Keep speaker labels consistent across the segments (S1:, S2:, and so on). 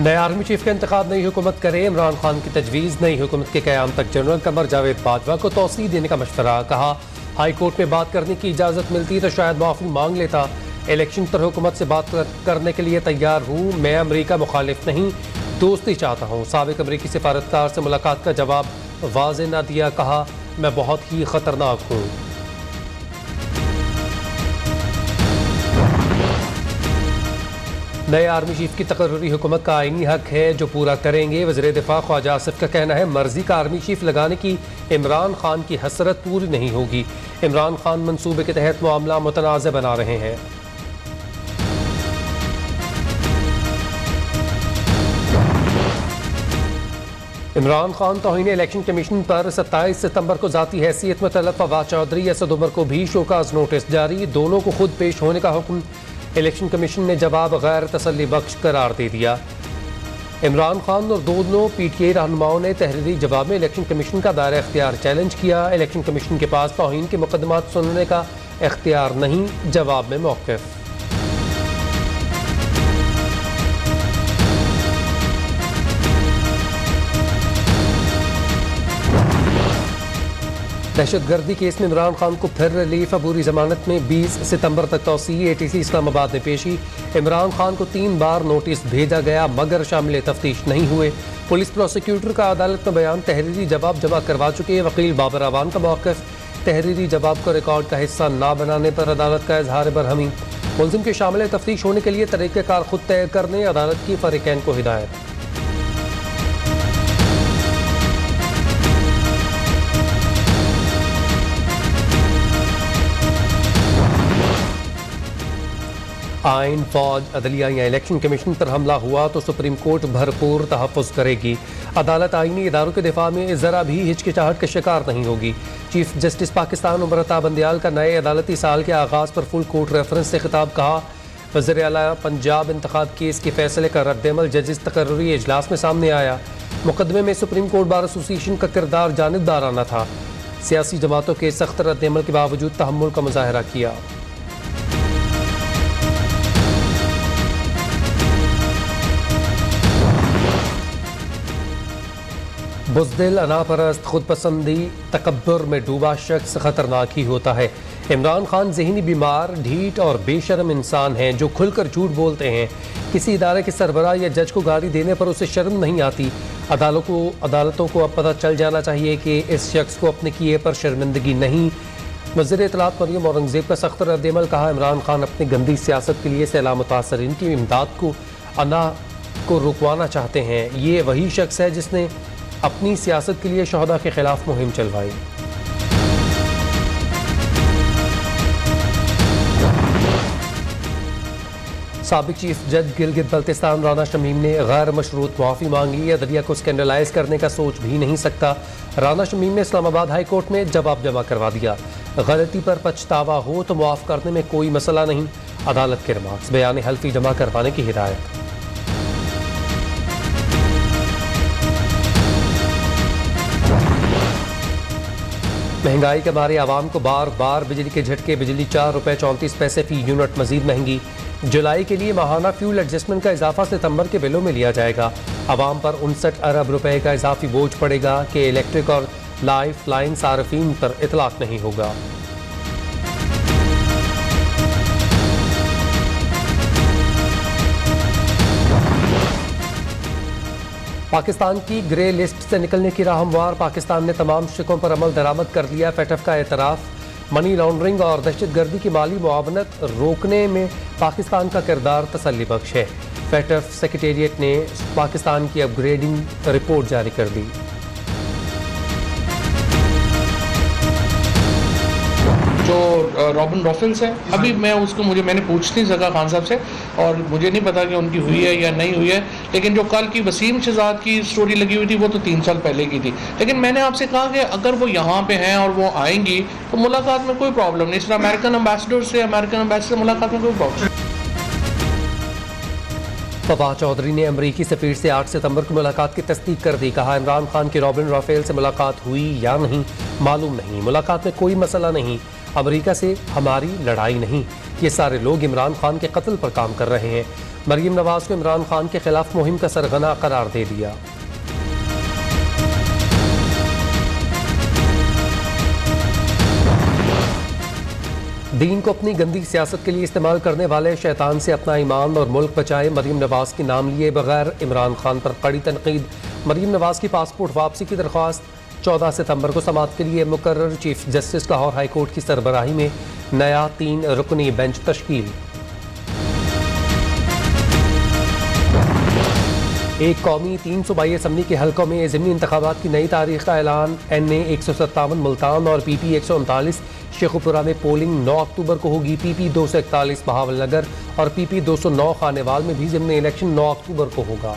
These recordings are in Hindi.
S1: नए आर्मी चीफ का इंतखाब नई हुकूमत करे, इमरान खान की तजवीज़ नई हुकूमत के क़याम तक जनरल कमर जावेद बाजवा को तौसीह देने का मशवरा। कहा हाई कोर्ट में बात करने की इजाज़त मिलती तो शायद माफ़ी मांग लेता। इलेक्शन पर हुकूमत से बात करने के लिए तैयार हूँ, मैं अमरीका मुखालिफ नहीं, दोस्ती चाहता हूँ। साबिक अमरीकी सिफारतकार से मुलाकात का जवाब वाज़ेह न दिया, कहा मैं बहुत ही ख़तरनाक हूँ। नए आर्मी चीफ की तकर्रुरी हुकूमत का आईनी हक है जो पूरा करेंगे। वज़ीर दिफा ख्वाजा आसिफ का कहना है मर्जी का आर्मी चीफ लगाने की इमरान खान की हसरत पूरी नहीं होगी। इमरान खान मंसूबे के तहत मामला मुतनाज़ बना रहे हैं। इमरान खान तौहीन इलेक्शन कमीशन पर 27 सितंबर को ज़ाती हैसियत में तलब फवाद चौधरी असद उमर को भी शोकाज नोटिस जारी, दोनों को खुद पेश होने का हुक्म। इलेक्शन कमीशन ने जवाब गैर तसल्ली बख्श करार दे दिया। इमरान खान और दोनों पीटीआई रहनुमाओं ने तहरीरी जवाब में इलेक्शन कमीशन का दायरा इख्तियार चैलेंज किया। इलेक्शन कमीशन के पास तौहीन के मुकदमात सुनने का इख्तियार नहीं, जवाब में मौक़िफ़। दहशतगर्दी केस में इमरान खान को फिर रिलीफ, अबूरी जमानत में 20 सितंबर तक तौसीह। एटीसी इस्लामाबाद में पेशी। इमरान खान को 3 बार नोटिस भेजा गया मगर शामिल तफ्तीश नहीं हुए। पुलिस प्रोसिक्यूटर का अदालत में बयान, तहरीरी जवाब जमा करवा चुके वकील बाबर अवान का मौक़िफ़। तहरीरी जवाब को रिकॉर्ड का हिस्सा ना बनाने पर अदालत का इजहार बरहमी। मुल्ज़िम के शामिल तफ्तीश होने के लिए तरीक़ेकार खुद तय करने अदालत की फ़रीक़ैन को हिदायत। आइन, फौज, अदलिया या इलेक्शन कमीशन पर हमला हुआ तो सुप्रीम कोर्ट भरपूर तहफ़्फ़ुज़ करेगी। अदालत आइनी इदारों के दिफा में ज़रा भी हिचकिचाहट का शिकार नहीं होगी। चीफ जस्टिस पाकिस्तान उमर अता बंदियाल का नए अदालती साल के आगाज़ पर फुल कोर्ट रेफरेंस से खिताब। कहा वज़ीर आला पंजाब इंतखाब केस के फैसले का रद्दअमल जजिस तकर्रुरी इजलास में सामने आया। मुकदमे में सुप्रीम कोर्ट बार एसोसिएशन का किरदार जानिबदाराना था। सियासी जमातों के सख्त रद्दअमल के बावजूद तहम्मुल का मुजाहरा किया। बुज़दिल, अनापरस्त, खुद पसंदी, तकब्बुर में डूबा शख्स ख़तरनाक ही होता है। इमरान खान ज़हनी बीमार, ढीठ और बेशर्म इंसान हैं जो खुलकर झूठ बोलते हैं। किसी इदारे के सरबराह या जज को गाली देने पर उसे शर्म नहीं आती। अदालतों को अब पता चल जाना चाहिए कि इस शख्स को अपने किए पर शर्मिंदगी नहीं। वज़ीर इत्तलात मरियम औरंगज़ेब का सख्त रद्दअमल। कहा इमरान खान अपनी गंदी सियासत के लिए सैलाब मुतासरीन की इमदाद को अना को रुकवाना चाहते हैं। ये वही शख्स है जिसने अपनी सियासत के लिए शोहदा के खिलाफ मुहिम चलवाई। साबिक चीफ जज गिलगित बल्तिस्तान राना शमीम ने गैर मशरूत माफ़ी मांग ली। अदलिया को स्कैंडलाइज करने का सोच भी नहीं सकता। राना शमीम ने इस्लामाबाद हाई कोर्ट में जवाब जमा करवा दिया। गलती पर पछतावा हो तो मुआफ़ करने में कोई मसला नहीं। अदालत के रिमार्क्स, बयान हल्फी जमा करवाने की हिदायत। महंगाई के मारे आवाम को बार बार बिजली के झटके। बिजली ₹4.34 फी यूनिट मजीद महंगी। जुलाई के लिए माहाना फ्यूल एडजस्टमेंट का इजाफा सितंबर के बिलों में लिया जाएगा। आवाम पर 59 अरब रुपए का इजाफी बोझ पड़ेगा कि इलेक्ट्रिक और लाइफ लाइन सार्फिन पर इतलाक नहीं होगा। पाकिस्तान की ग्रे लिस्ट से निकलने की राह हमवार। पाकिस्तान ने तमाम शिकों पर अमल दरामद कर लिया। फेटफ का एतराफ़। मनी लॉन्ड्रिंग और दहशतगर्दी की माली मुआवनत रोकने में पाकिस्तान का किरदार तसल्ली बख्श है। फेटफ सेक्रेटेरिएट ने पाकिस्तान की अपग्रेडिंग रिपोर्ट जारी कर दी।
S2: जो रॉबिन रॉफिल्स है, अभी मैंने पूछ नहीं सका खान साहब से और मुझे नहीं पता कि उनकी हुई है या नहीं हुई है। लेकिन जो कल की वसीम शहजाद की स्टोरी लगी हुई थी वो तो 3 साल पहले की थी। लेकिन मैंने आपसे कहा कि अगर वो यहाँ पे हैं और वो आएंगी तो मुलाकात में कोई प्रॉब्लम नहीं। सिर्फ अमेरिकन एम्बेसडर से मुलाकात में कोई प्रॉब्लम।
S1: फवाद चौधरी ने अमरीकी सफीर से 8 सितंबर को मुलाकात की तस्दीक कर दी। कहा इमरान खान की रॉबिन राफेल से मुलाकात हुई या नहीं मालूम नहीं। मुलाकात में कोई मसला नहीं। अमरीका से हमारी लड़ाई नहीं। ये सारे लोग इमरान खान के कत्ल पर काम कर रहे हैं। मरीम नवाज को इमरान खान के खिलाफ मुहिम का सरगना करार दे दिया। दीन को अपनी गंदी सियासत के लिए इस्तेमाल करने वाले शैतान से अपना ईमान और मुल्क बचाए, मरीम नवाज के नाम लिए बगैर इमरान खान पर कड़ी तनकीद। मरीम नवाज की पासपोर्ट वापसी की दरख्वास्त 14 सितंबर को समाअत के लिए मुकर्रर। Chief justice Lahore high court की सरबराही में नया 3 रुकनी बेंच तश्कील। एक कौमी 3 सूबाई असम्बली के हलकों में ज़िमनी इंतखाबात की नई तारीख का ऐलान। NA 157 मुल्तान और PP 139 शेखुपुरा में पोलिंग 9 अक्टूबर को होगी। PP 241 बहावलनगर और PP 209 खानेवाल में भी ज़िमनी इलेक्शन 9 अक्टूबर को होगा।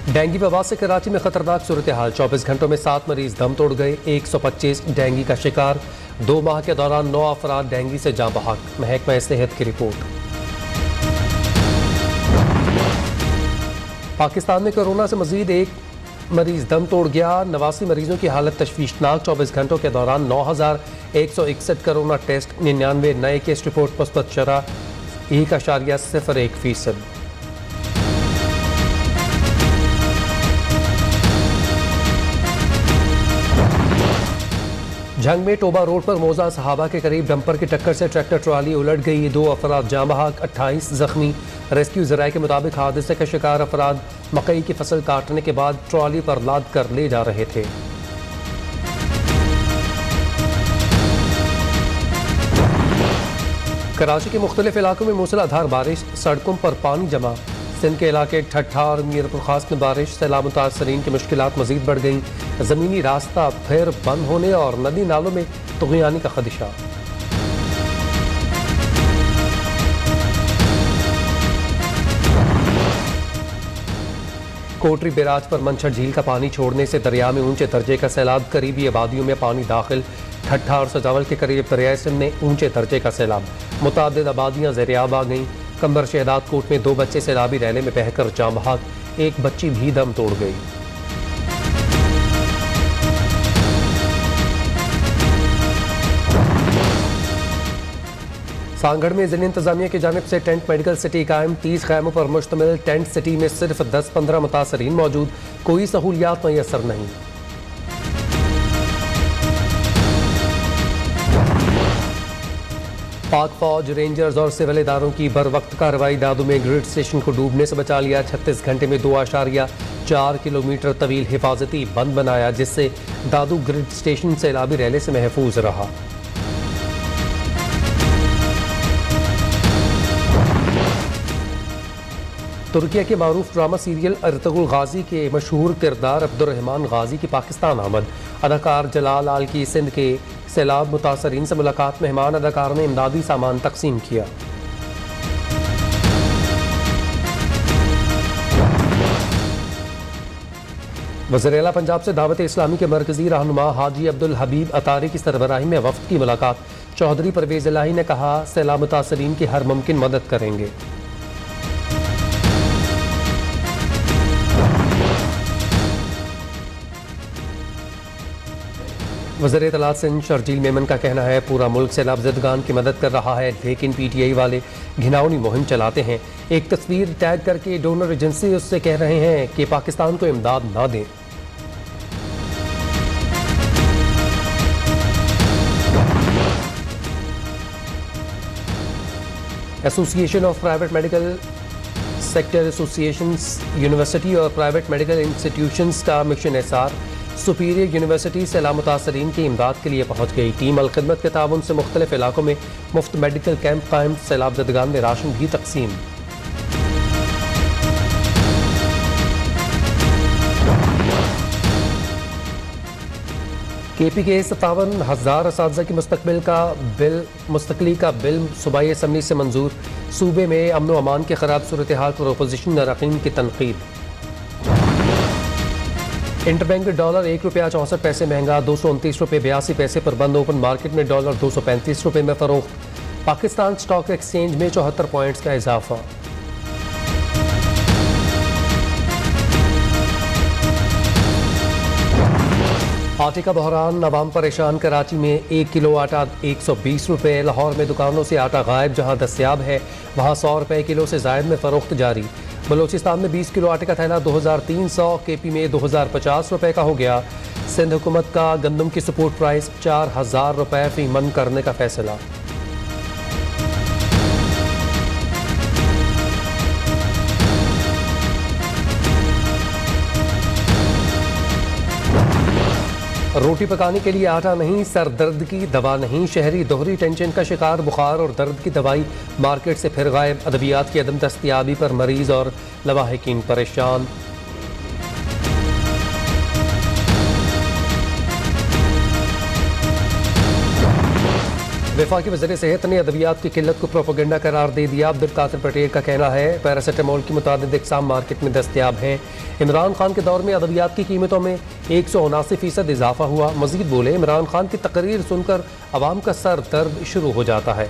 S1: डेंगू वबा से कराची में खतरनाक सूरत हाल। 24 घंटों में 7 मरीज दम तोड़ गए। 125 डेंगू का शिकार। 2 माह के दौरान 9 अफराद डेंगू से जाँ बहक। महकमा सेहत की रिपोर्ट। पाकिस्तान में कोरोना से मजीद 1 मरीज दम तोड़ गया। 89 मरीजों की हालत तशवीशनाक। 24 घंटों के दौरान 9161 कोरोना टेस्ट। 99 नए केस रिपोर्ट। मुस्बत शरह 1.01%। झंग में टोबा रोड पर मौजा सहाबा के करीब डंपर की टक्कर से ट्रैक्टर ट्रॉली उलट गई। 2 अफराद जाँ बहक, 28 जख्मी। रेस्क्यू ज़राए के मुताबिक हादसे का शिकार अफराद मकई की फसल काटने के बाद ट्रॉली पर लाद कर ले जा रहे थे। कराची के मुख्तलिफ इलाकों में मूसलाधार बारिश। सड़कों पर पानी जमा। सिंध के इलाके ठट्ठा और मीरपुर खास में बारिश। सैलाब मुतासरीन की मुश्किलात मजीद बढ़ गईं। ज़मीनी रास्ता फिर बंद होने और नदी नालों में तुग़यानी का खदशा। कोटरी बैराज पर मंछर झील का पानी छोड़ने से दरिया में ऊंचे दर्जे का सैलाब। करीबी आबादियों में पानी दाखिल। ठट्ठा और सजावल के करीब दरियाए सिंध में ऊंचे दर्जे का सैलाब। मुतादिद आबादियां ज़ेरियाब आ गईं। कंबर शहदाद कोट में 2 बच्चे सैलाबी रैले में बहकर जाँ बहक। 1 बच्ची भी दम तोड़ गई। सांगढ़ में ज़िला इंतजामिया की जानिब से टेंट मेडिकल सिटी कायम। 30 खैमों पर मुश्तमिल टेंट सिटी में सिर्फ 10-15 मुतासरीन मौजूद। कोई सहूलियात मैसर नहीं। पाक फौज, रेंजर्स और सिविल इदारों की बर वक्त कार्रवाई। दादू में ग्रिड स्टेशन को डूबने से बचा लिया। 36 घंटे में 2.4 किलोमीटर तवील हिफाजती बंद बनाया, जिससे दादू ग्रिड स्टेशन सैलाबी रैले से महफूज रहा। तुर्किया के मारूफ ड्रामा सीरियल अर्तुगरुल गाजी के मशहूर किरदार अब्दुर्रहमान गाजी की पाकिस्तान आमद। अदाकार जलाल आल की सिंध के सैलाब मुतासरीन से मुलाकात। मेहमान अदाकार ने इमदादी सामान तकसीम किया। वज़ीर-ए-आला पंजाब से दावत इस्लामी के मरकजी रहनुमा हाजी अब्दुल हबीब अतारी की सरबराही में वफ़द की मुलाकात। चौधरी परवेज़ इलाही ने कहा, सैलाब मुतासरीन की हर मुमकिन मदद करेंगे। वज़ीर इत्तलात सिंध शर्जील मेमन का कहना है, पूरा मुल्क सैलाब ज़दगान की मदद कर रहा है, लेकिन PTI वाले घिनौनी मुहिम चलाते हैं। एक तस्वीर टैग करके डोनर एजेंसी उससे कह रहे हैं कि पाकिस्तान को इमदाद ना दें। Association of private medical sector associations university और प्राइवेट मेडिकल इंस्टीट्यूशंस का मिशन एसआर सुपीरियर यूनिवर्सिटी सैलाब मुतासरीन की इमदाद के लिए पहुँच गई। टीम अलखिदमत के ताउन से मुख्तलिफ इलाकों में मुफ्त मेडिकल कैंप कायम। सैलाब ज़दगान में राशन भी तकसीम। KP के 57,000 असातिज़ा की मुस्तकली का बिल सूबाई असम्बली से मंजूर। सूबे में अमन व अमान के खराब सूरत हाल पर अपोजिशन अरकान की तनकीद। इंटरबैंक डॉलर ₹1.64 महंगा, ₹229.82 पर बंद। ओपन मार्केट में डॉलर ₹235 में फरोख्त। पाकिस्तान स्टॉक एक्सचेंज में 74 पॉइंट्स का इजाफा। आटे का बहरान, अवाम परेशान। कराची में 1 किलो आटा 120 रुपये। लाहौर में दुकानों से आटा गायब, जहां दस्तियाब है वहां 100 रुपये किलो से जायद में फ़रोख्त जारी। बलोचिस्तान में 20 किलो आटे का थैला 2300, केपी में 2050 रुपये का हो गया। सिंध हुकूमत का गंदम की सपोर्ट प्राइस 4000 रुपये फी मन करने का फैसला। रोटी पकाने के लिए आटा नहीं, सर दर्द की दवा नहीं। शहरी दोहरी टेंशन का शिकार, बुखार और दर्द की दवाई मार्केट से फिर गायब। अद्वियात की अदम दस्तियाबी पर मरीज और लवाहिकीन परेशान। वफाकी वज़ीर सेहत ने अद्वियात की किल्लत को प्रोपेगेंडा करार दे दिया। अब्दुल कादिर पटेल का कहना है पैरासीटामोल की मुतादिद इक़साम मार्केट में दस्तियाब हैं। इमरान खान के दौर में अद्वियात की कीमतों में 179% इजाफा हुआ। मजीद बोले, इमरान खान की तकरीर सुनकर अवाम का सर दर्द शुरू हो जाता है।